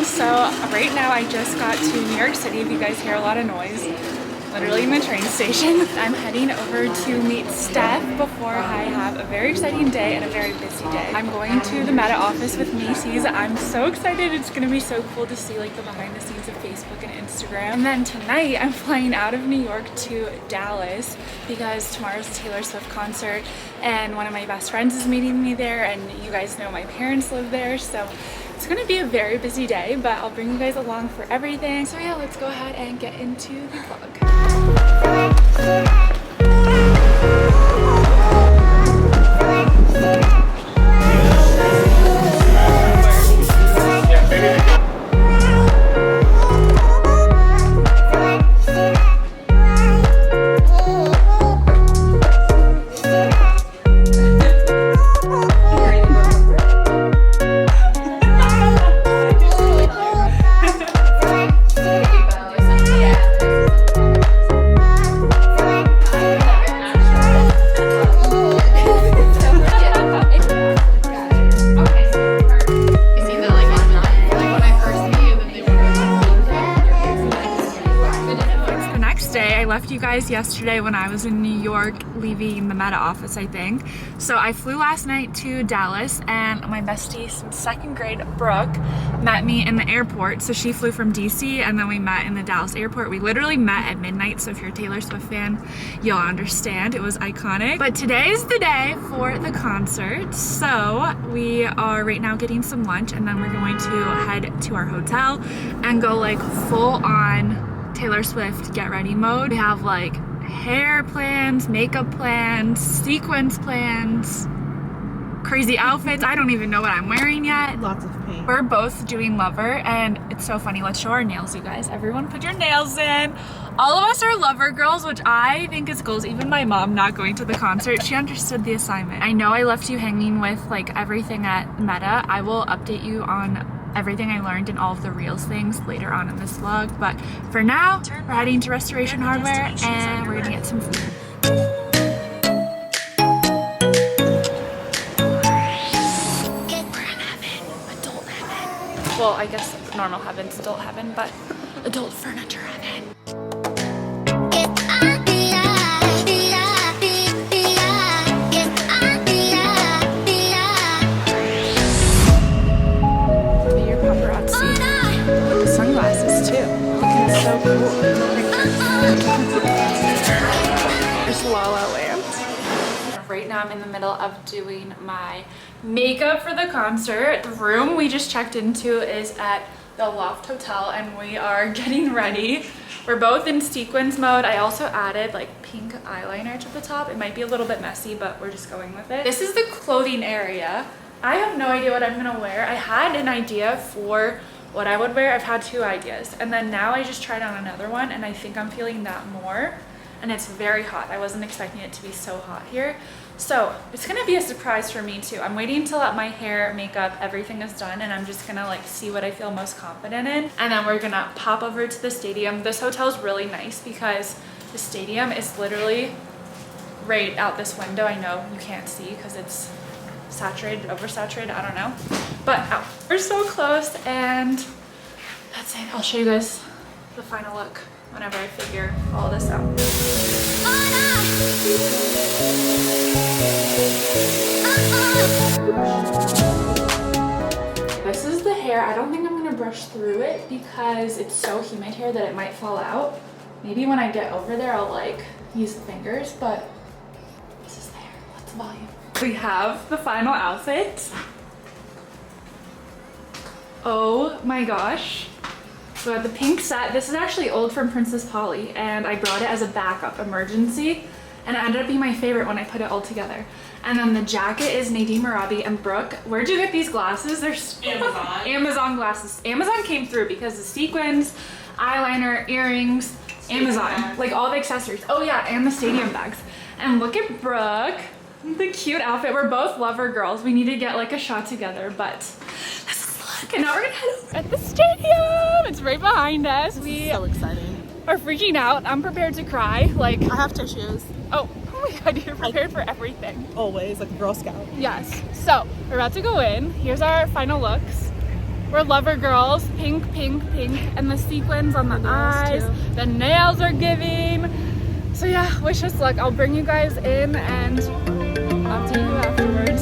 channel. So right now I just got to New York City. If you guys hear a lot of noise, literally in the train station. I'm heading over to meet Steph before I have a very exciting day and a very busy day. I'm going to the Meta office with Macy's. I'm so excited. It's gonna be so cool to see like the behind the scenes of Facebook and Instagram. And then tonight I'm flying out of New York to Dallas because tomorrow's a Taylor Swift concert and one of my best friends is meeting me there, and you guys know my parents live there, so it's gonna be a very busy day, but I'll bring you guys along for everything. So yeah, let's go ahead and get into the vlog. You guys yesterday when I was in New York leaving the Meta office, I think. So I flew last night to Dallas, and my bestie since second grade, Brooke, met me in the airport. So she flew from DC and then we met in the Dallas airport. We literally met at midnight, so if you're a Taylor Swift fan, you'll understand. It was iconic. But today is the day for the concert. So we are right now getting some lunch, and then we're going to head to our hotel and go like full on Taylor Swift get ready mode. We have like hair plans, makeup plans, sequence plans, crazy outfits. I don't even know what I'm wearing yet. Lots of paint. We're both doing Lover, and it's so funny. Let's show our nails, you guys. Everyone put your nails in. All of us are Lover girls, which I think is goals. Even my mom not going to the concert, she understood the assignment. I know I left you hanging with like everything at Meta. I will update you on everything I learned and all of the reels things later on in this vlog, but for now we're heading to Restoration Hardware and we're gonna get some food. We're in heaven, adult heaven. Well, I guess normal heaven's adult heaven, but adult furniture heaven. So cool. There's La La Land. Right now I'm in the middle of doing my makeup for the concert. The room we just checked into is at the Loft Hotel and we are getting ready. We're both in sequins mode. I also added like pink eyeliner to the top. It might be a little bit messy, but we're just going with it. This is the clothing area. I have no idea what I'm gonna wear. I had an idea for what I would wear. I've had two ideas, and then now I just tried on another one and I think I'm feeling that more, and it's very hot. I wasn't expecting it to be so hot here, so it's gonna be a surprise for me too. I'm waiting till my hair, makeup, everything is done, and I'm just gonna like see what I feel most confident in, and then we're gonna pop over to the stadium. This hotel is really nice because the stadium is literally right out this window. I know you can't see because it's saturated, oversaturated, I don't know, but we're so close, and that's it. I'll show you guys the final look whenever I figure all this out. This is the hair. I don't think I'm gonna brush through it because it's so humid here that it might fall out. Maybe when I get over there I'll like use the fingers, but this is the hair. Let's volume. We have the final outfit. Oh my gosh. So we have the pink set. This is actually old from Princess Polly, and I brought it as a backup emergency, and it ended up being my favorite when I put it all together. And then the jacket is Nadine Marabi and Brooke. Where'd you get these glasses? They're Amazon. Amazon glasses. Amazon came through because the sequins, eyeliner, earrings, Amazon, like all the accessories. Oh yeah, and the stadium bags. And look at Brooke. The cute outfit. We're both Lover girls. We need to get like a shot together, but this is the look. And now we're gonna head over at the stadium. It's right behind us. So exciting. Are freaking out. I'm prepared to cry. Like, I have tissues. oh my god, you're prepared for everything. Always, like a Girl Scout. Yes. So we're about to go in. Here's our final looks. We're lover girls. Pink, pink, pink. And the sequins on the eyes. Too. The nails are giving. So yeah, wish us luck. I'll bring you guys in and I'll tell you afterwards.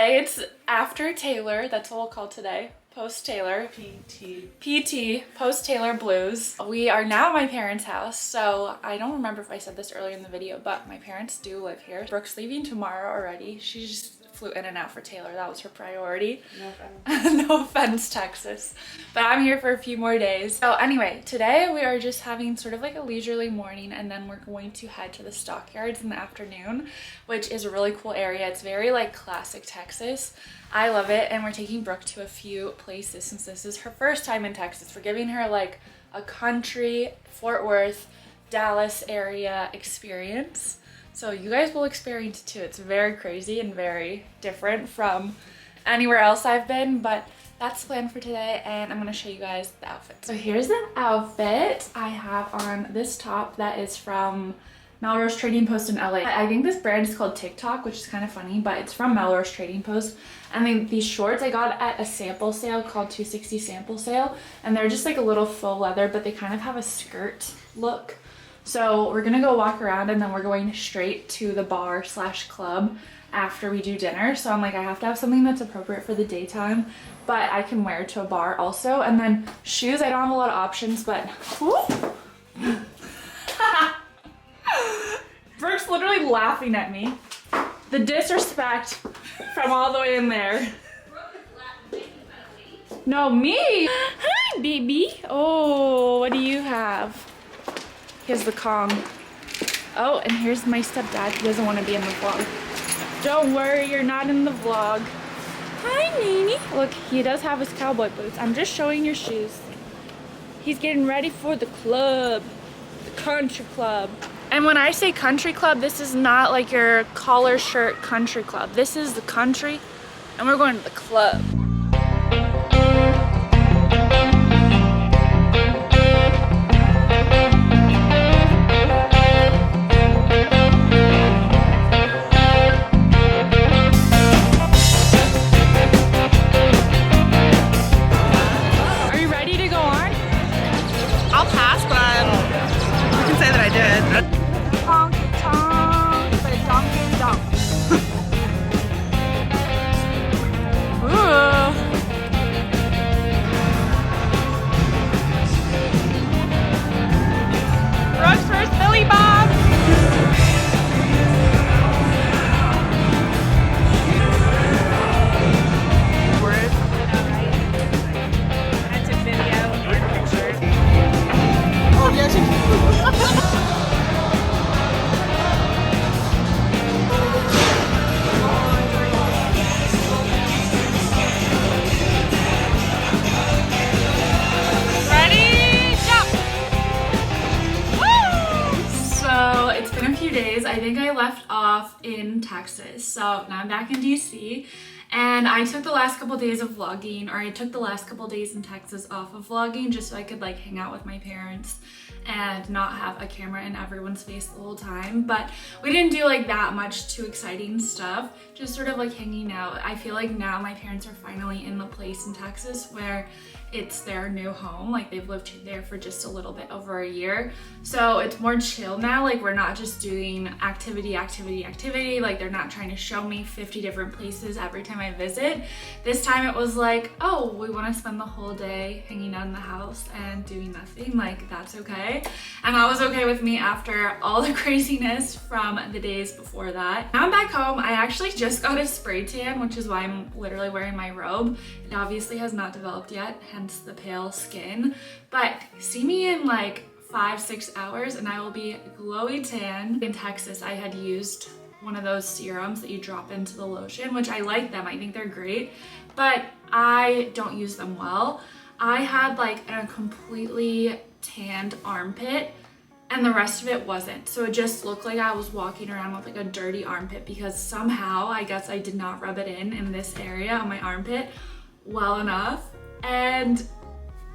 It's after Taylor, that's what we'll call today. Post Taylor. PT. Post Taylor blues. We are now at my parents' house, so I don't remember if I said this earlier in the video, but my parents do live here. Brooke's leaving tomorrow already. She just flew in and out for Taylor. That was her priority. No offense. No offense, Texas. But I'm here for a few more days. So anyway, today we are just having sort of like a leisurely morning, and then we're going to head to the stockyards in the afternoon, which is a really cool area. It's very like classic Texas. I love it, and we're taking Brooke to a few places since this is her first time in Texas. We're giving her like a country, Fort Worth, Dallas area experience. So you guys will experience it too. It's very crazy and very different from anywhere else I've been, but that's the plan for today, and I'm gonna show you guys the outfit. So here's the outfit. I have on this top that is from Melrose Trading Post in LA. I think this brand is called TikTok, which is kind of funny, but it's from Melrose Trading Post. And then these shorts I got at a sample sale called 260 sample sale, and they're just like a little faux leather, but they kind of have a skirt look. So we're gonna go walk around, and then we're going straight to the bar / club after we do dinner. So I'm like, I have to have something that's appropriate for the daytime, but I can wear to a bar also. And then shoes, I don't have a lot of options, but Brooke's literally laughing at me. The disrespect from all the way in there. No, me. Hi, baby. Oh, what do you have? Here's the Kong. Oh, and here's my stepdad. He doesn't want to be in the vlog. Don't worry, you're not in the vlog. Hi, Nene. Look, he does have his cowboy boots. I'm just showing your shoes. He's getting ready for the club, the country club. And when I say country club, this is not like your collar shirt country club. This is the country, and we're going to the club. I think I left off in Texas, so now I'm back in DC, And I took the last couple days of vlogging, or I took the last couple days in Texas off of vlogging just so I could like hang out with my parents and not have a camera in everyone's face the whole time. But we didn't do like that much too exciting stuff, just sort of like hanging out. I feel like now my parents are finally in the place in Texas where it's their new home. Like they've lived there for just a little bit over a year. So it's more chill now. Like we're not just doing activity. Like they're not trying to show me 50 different places every time I visit. This time it was like, oh, we want to spend the whole day hanging out in the house and doing nothing. Like that's okay. And that was okay with me after all the craziness from the days before that. Now I'm back home. I actually just got a spray tan, which is why I'm literally wearing my robe. It obviously has not developed yet, hence the pale skin. But see me in like 5-6 hours and I will be glowy tan. In Texas, I had used one of those serums that you drop into the lotion, which I like them. I think they're great, but I don't use them well. I had like a completely tanned armpit and the rest of it wasn't. So it just looked like I was walking around with like a dirty armpit because somehow, I guess I did not rub it in this area on my armpit well enough and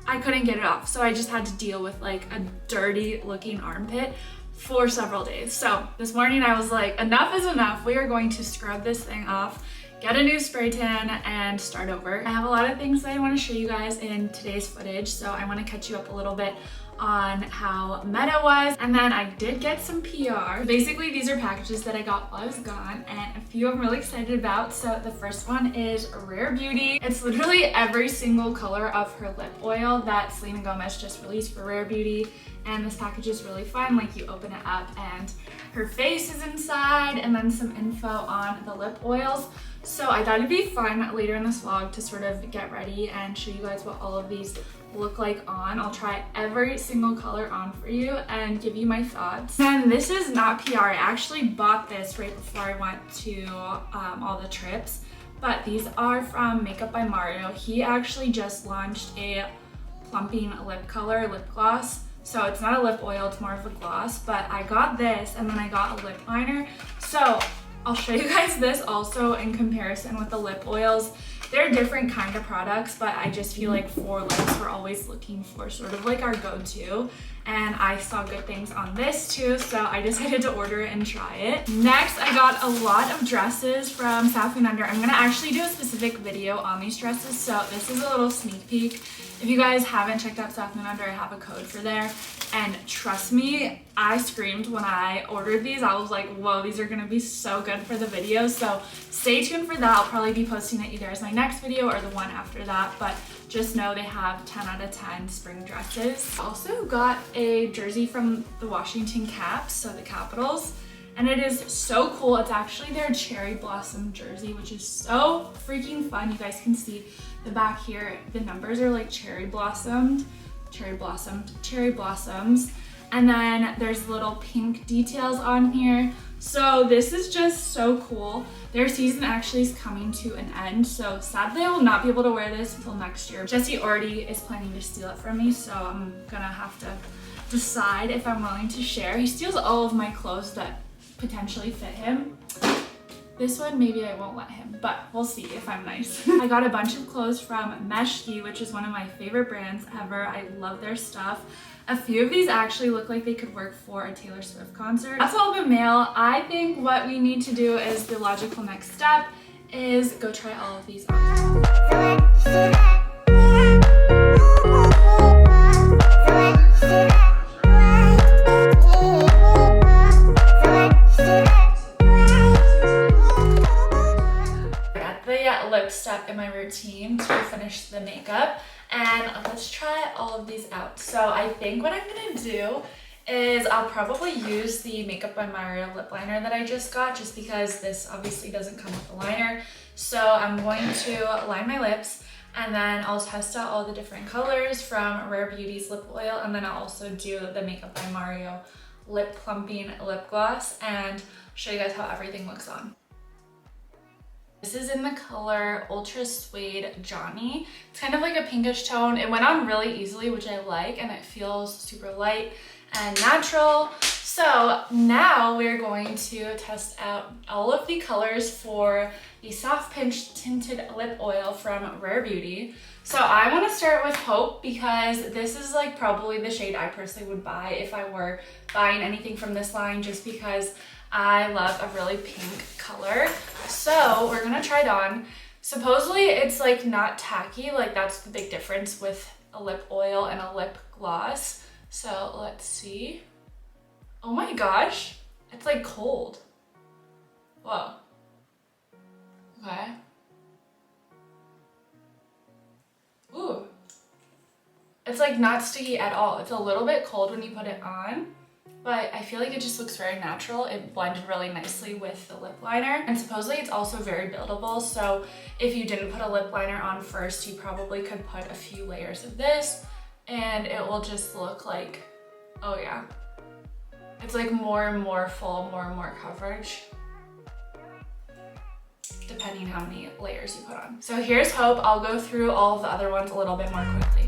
I couldn't get it off. So I just had to deal with like a dirty looking armpit for several days. So this morning I was like, enough is enough. We are going to scrub this thing off, get a new spray tan and start over. I have a lot of things that I want to show you guys in today's footage. So I want to catch you up a little bit on how Meta was, and then I did get some PR. Basically, these are packages that I got while I was gone, and a few I'm really excited about. So the first one is Rare Beauty. It's literally every single color of her lip oil that Selena Gomez just released for Rare Beauty, and this package is really fun. Like you open it up and her face is inside, and then some info on the lip oils. So I thought it'd be fun later in this vlog to sort of get ready and show you guys what all of these look like on. I'll try every single color on for you and give you my thoughts. And this is not PR. I actually bought this right before I went to all the trips, but these are from Makeup by Mario. He actually just launched a plumping lip color lip gloss. So it's not a lip oil, it's more of a gloss, but I got this and then I got a lip liner. So I'll show you guys this also in comparison with the lip oils. They're different kind of products, but I just feel like for lips, we're always looking for sort of like our go-to. And I saw good things on this too, so I decided to order it and try it. Next, I got a lot of dresses from South and Under. I'm gonna actually do a specific video on these dresses, so this is a little sneak peek. If you guys haven't checked out South and Under, I have a code for there. And trust me, I screamed when I ordered these. I was like, whoa, these are gonna be so good for the video. So stay tuned for that. I'll probably be posting it either as my next video or the one after that, but just know they have 10 out of 10 spring dresses. Also got a jersey from the Washington Caps, so the Capitals, and it is so cool. It's actually their cherry blossom jersey, which is so freaking fun. You guys can see the back here, the numbers are like cherry blossoms. And then there's little pink details on here. So this is just so cool. Their season actually is coming to an end, so sadly I will not be able to wear this until next year. Jesse already is planning to steal it from me, so I'm gonna have to decide if I'm willing to share. He steals all of my clothes that potentially fit him. This one, maybe I won't let him, but we'll see if I'm nice. I got a bunch of clothes from Meshki, which is one of my favorite brands ever. I love their stuff. A few of these actually look like they could work for a Taylor Swift concert. That's all the mail. I think what we need to do is the logical next step is go try all of these on. Lip step in my routine to finish the makeup, and let's try all of these out. So I think what I'm gonna do is I'll probably use the Makeup by Mario lip liner that I just got, just because this obviously doesn't come with a liner. So I'm going to line my lips, and then I'll test out all the different colors from Rare Beauty's lip oil, and then I'll also do the Makeup by Mario lip plumping lip gloss and show you guys how everything looks on. This is in the color Ultra Suede Johnny. It's kind of like a pinkish tone. It went on really easily, which I like, and it feels super light and natural. So now we're going to test out all of the colors for the Soft Pinch Tinted Lip Oil from Rare Beauty. So I want to start with Hope because this is like probably the shade I personally would buy if I were buying anything from this line, just because I love a really pink color. So we're gonna try it on. Supposedly it's like not tacky, like that's the big difference with a lip oil and a lip gloss. So let's see. Oh my gosh, it's like cold. Whoa. Okay. Ooh. It's like not sticky at all. It's a little bit cold when you put it on, but I feel like it just looks very natural. It blended really nicely with the lip liner. And supposedly it's also very buildable. So if you didn't put a lip liner on first, you probably could put a few layers of this and it will just look like, oh yeah. It's like more and more full, more and more coverage, depending how many layers you put on. So here's Hope. I'll go through all of the other ones a little bit more quickly.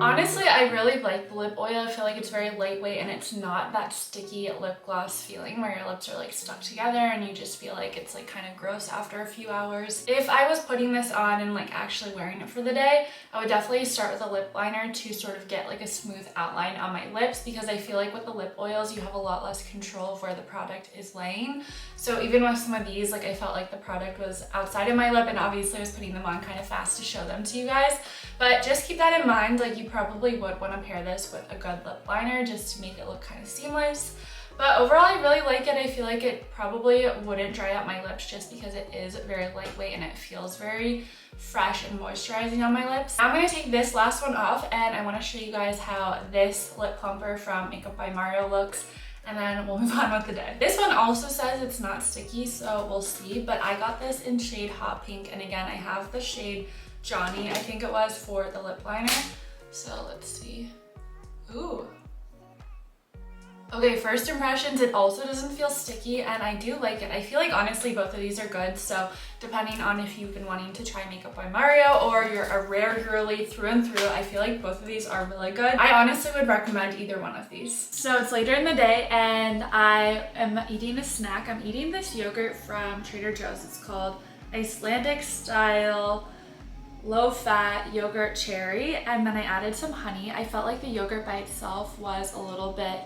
Honestly, I really like the lip oil. I feel like it's very lightweight and it's not that sticky lip gloss feeling where your lips are like stuck together and you just feel like it's like kind of gross after a few hours. If I was putting this on and like actually wearing it for the day, I would definitely start with a lip liner to sort of get like a smooth outline on my lips, because I feel like with the lip oils you have a lot less control of where the product is laying. So even with some of these, like I felt like the product was outside of my lip, and obviously I was putting them on kind of fast to show them to you guys. But just keep that in mind, like you probably would want to pair this with a good lip liner just to make it look kind of seamless. But overall, I really like it. I feel like it probably wouldn't dry out my lips just because it is very lightweight and it feels very fresh and moisturizing on my lips. Now I'm going to take this last one off and I want to show you guys how this lip plumper from Makeup by Mario looks, and then we'll move on with the day. This one also says it's not sticky, so we'll see, but I got this in shade Hot Pink, and again, I have the shade Johnny, I think it was, for the lip liner. So let's see. Ooh. Okay, first impressions, it also doesn't feel sticky and I do like it. I feel like honestly both of these are good, so depending on if you've been wanting to try Makeup by Mario or you're a Rare girly through and through, I feel like both of these are really good. I honestly would recommend either one of these. So it's later in the day and I am eating a snack. I'm eating this yogurt from Trader Joe's. It's called Icelandic Style Low-Fat Yogurt Cherry, and then I added some honey. I felt like the yogurt by itself was a little bit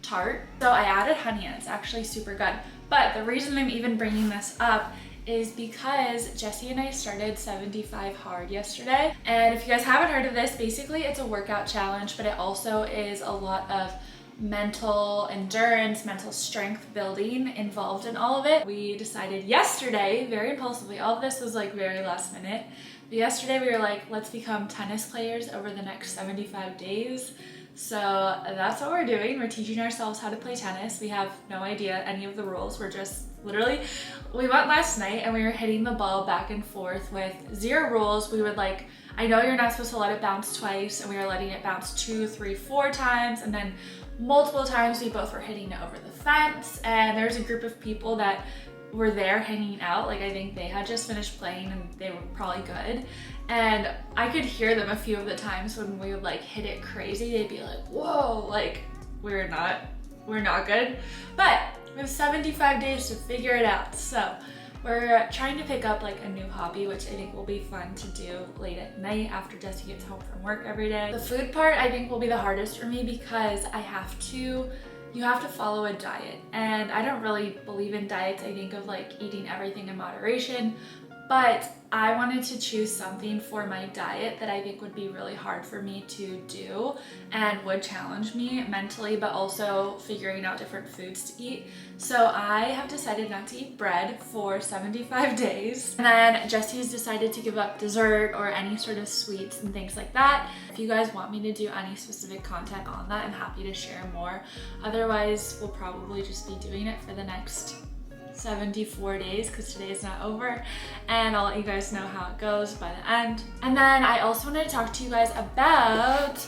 tart, so I added honey and it's actually super good. But the reason I'm even bringing this up is because Jessie and I started 75 Hard yesterday, and if you guys haven't heard of this, basically it's a workout challenge, but it also is a lot of mental endurance, mental strength building involved in all of it. We decided yesterday, very impulsively, all of this was like very last minute, but yesterday we were like, let's become tennis players over the next 75 days. So that's what we're doing. We're teaching ourselves how to play tennis. We have no idea any of the rules. We're just literally, we went last night and we were hitting the ball back and forth with zero rules. We would like, I know you're not supposed to let it bounce twice, and we were letting it bounce 2, 3, 4 times, and then multiple times we both were hitting it over the fence. And there's a group of people that were there hanging out, like I think they had just finished playing and they were probably good, and I could hear them a few of the times when we would like hit it crazy. They'd be like, whoa, like we're not good. But we have 75 days to figure it out, so we're trying to pick up like a new hobby, which I think will be fun to do late at night after Jessie gets home from work every day. The food part I think will be the hardest for me because you have to follow a diet, and I don't really believe in diets. I think of like eating everything in moderation, But I wanted to choose something for my diet that I think would be really hard for me to do and would challenge me mentally, but also figuring out different foods to eat. So I have decided not to eat bread for 75 days. And then Jesse's decided to give up dessert or any sort of sweets and things like that. If you guys want me to do any specific content on that, I'm happy to share more. Otherwise, we'll probably just be doing it for the next 74 days because today is not over, and I'll let you guys know how it goes by the end. And then I also wanted to talk to you guys about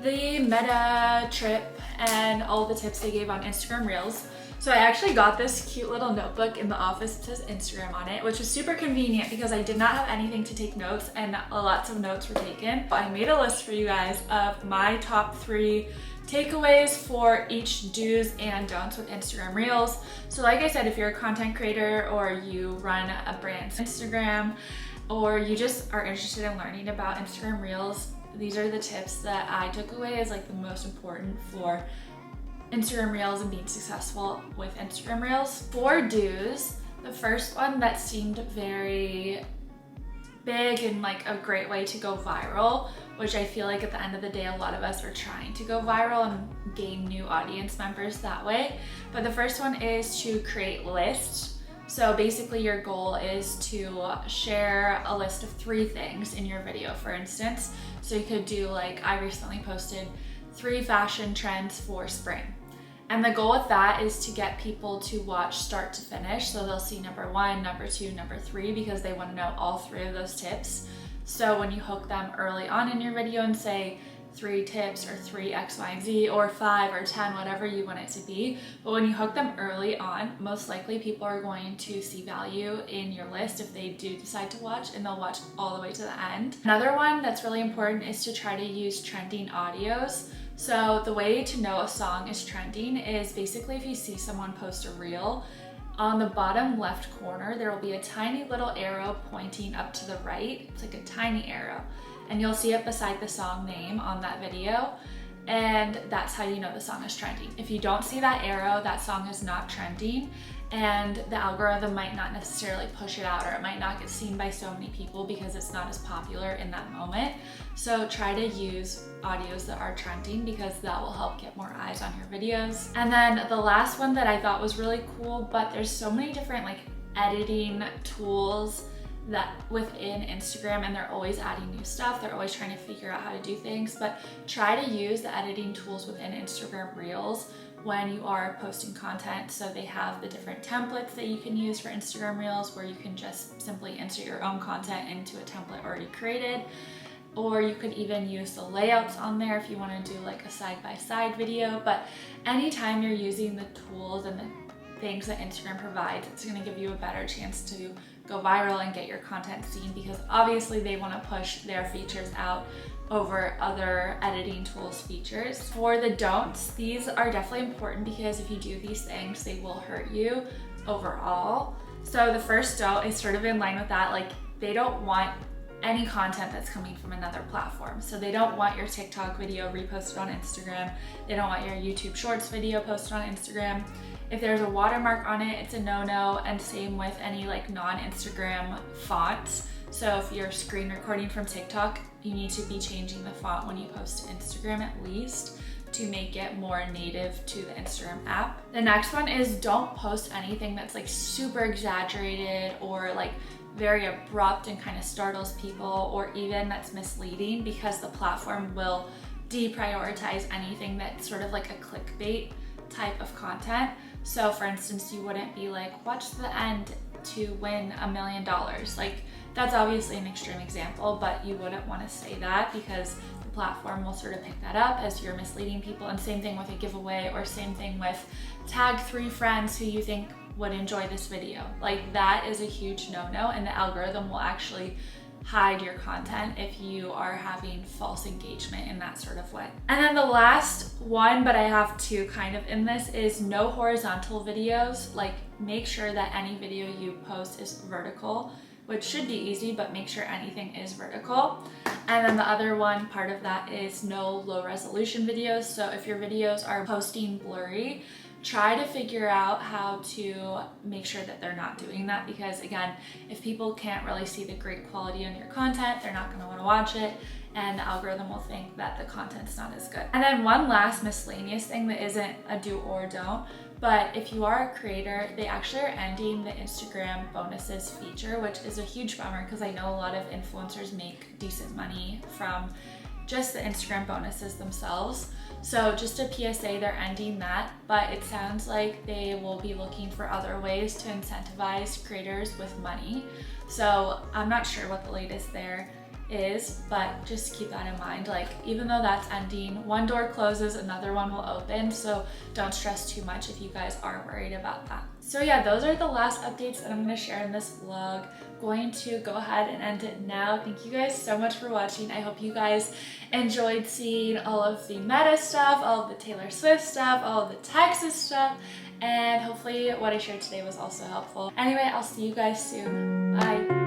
the meta trip and all the tips they gave on Instagram Reels. So I actually got this cute little notebook in the office that says Instagram on it, which was super convenient because I did not have anything to take notes, and lots of notes were taken. I made a list for you guys of my top 3 takeaways for each do's and don'ts with Instagram Reels. So like I said, if you're a content creator or you run a brand's Instagram, or you just are interested in learning about Instagram Reels, these are the tips that I took away as like the most important for Instagram Reels and being successful with Instagram Reels. 4 do's. The first one that seemed very big and like a great way to go viral, which I feel like at the end of the day, a lot of us are trying to go viral and gain new audience members that way. But the first one is to create lists. So basically your goal is to share a list of 3 things in your video, for instance. So you could do like, I recently posted 3 fashion trends for spring. And the goal with that is to get people to watch start to finish. So they'll see number 1, number 2, number 3, because they want to know all 3 of those tips. So when you hook them early on in your video and say 3 tips or 3 X, Y, and Z, or 5 or 10, whatever you want it to be. But when you hook them early on, most likely people are going to see value in your list if they do decide to watch, and they'll watch all the way to the end. Another one that's really important is to try to use trending audios. So the way to know a song is trending is basically if you see someone post a reel, on the bottom left corner, there will be a tiny little arrow pointing up to the right. It's like a tiny arrow. And you'll see it beside the song name on that video. And that's how you know the song is trending. If you don't see that arrow, that song is not trending, and the algorithm might not necessarily push it out, or it might not get seen by so many people because it's not as popular in that moment. So try to use audios that are trending because that will help get more eyes on your videos. And then the last one that I thought was really cool, but there's so many different like editing tools that within Instagram, and they're always adding new stuff. They're always trying to figure out how to do things, but try to use the editing tools within Instagram Reels when you are posting content. So they have the different templates that you can use for Instagram Reels, where you can just simply insert your own content into a template already created. Or you could even use the layouts on there if you want to do like a side-by-side video. But anytime you're using the tools and the things that Instagram provides, it's going to give you a better chance to go viral and get your content seen, because obviously they want to push their features out over other editing tools features. For the don'ts, these are definitely important because if you do these things, they will hurt you overall. So the first don't is sort of in line with that. Like, they don't want any content that's coming from another platform. So they don't want your TikTok video reposted on Instagram. They don't want your YouTube Shorts video posted on Instagram. If there's a watermark on it, it's a no-no, and same with any like non-Instagram fonts. So if you're screen recording from TikTok, you need to be changing the font when you post to Instagram at least to make it more native to the Instagram app. The next one is don't post anything that's like super exaggerated or like very abrupt and kind of startles people, or even that's misleading, because the platform will deprioritize anything that's sort of like a clickbait type of content. So for instance, you wouldn't be like, watch the end to win $1 million. Like, that's obviously an extreme example, but you wouldn't want to say that because the platform will sort of pick that up as you're misleading people. And same thing with a giveaway, or same thing with tag 3 friends who you think would enjoy this video. Like, that is a huge no-no, and the algorithm will actually hide your content if you are having false engagement in that sort of way. And then the last one, but I have 2 kind of in this, is no horizontal videos. Like, make sure that any video you post is vertical, which should be easy, but make sure anything is vertical. And then the other one part of that is no low resolution videos. So if your videos are posting blurry, try to figure out how to make sure that they're not doing that, because again, if people can't really see the great quality on your content, they're not going to want to watch it, and the algorithm will think that the content's not as good. And then one last miscellaneous thing that isn't a do or don't, but if you are a creator, they actually are ending the Instagram bonuses feature, which is a huge bummer because I know a lot of influencers make decent money from just the Instagram bonuses themselves. So just a PSA, they're ending that, but it sounds like they will be looking for other ways to incentivize creators with money. So I'm not sure what the latest there is, but just keep that in mind. Like, even though that's ending, one door closes, another one will open, so don't stress too much if you guys are worried about that. So yeah, those are the last updates that I'm going to share in this vlog. Going to go ahead and end it now. Thank you guys so much for watching. I hope you guys enjoyed seeing all of the Meta stuff, all of the Taylor Swift stuff, all of the Texas stuff, and hopefully what I shared today was also helpful. Anyway, I'll see you guys soon. Bye.